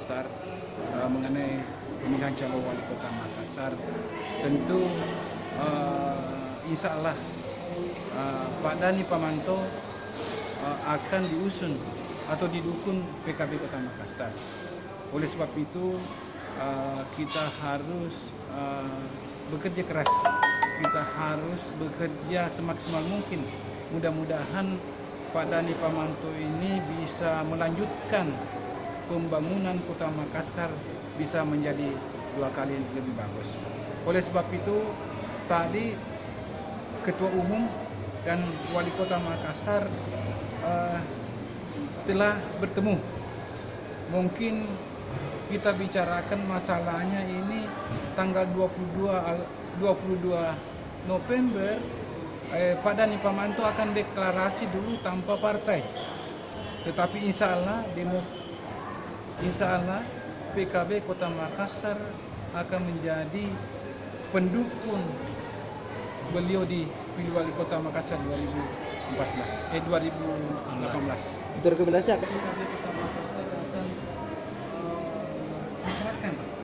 Makassar mengenai pemilihan calon wali kota Makassar. Tentu insya Allah Pak Dhani Pamanto akan diusung atau didukung PKB Kota Makassar. Oleh sebab itu kita harus bekerja keras, kita harus bekerja semaksimal mungkin. Mudah-mudahan Pak Dhani Pamanto ini bisa melanjutkan pembangunan Kota Makassar bisa menjadi 2 kali lebih bagus. Oleh sebab itu tadi Ketua Umum dan Wali Kota Makassar telah bertemu. Mungkin kita bicarakan masalahnya ini tanggal 22 November Pak Dhani Pamanto akan deklarasi dulu tanpa partai. Tetapi insya Allah PKB Kota Makassar akan menjadi pendukung beliau di pilih wali kota Makassar 2018. Itu rekomendasi akan PKB Kota Makassar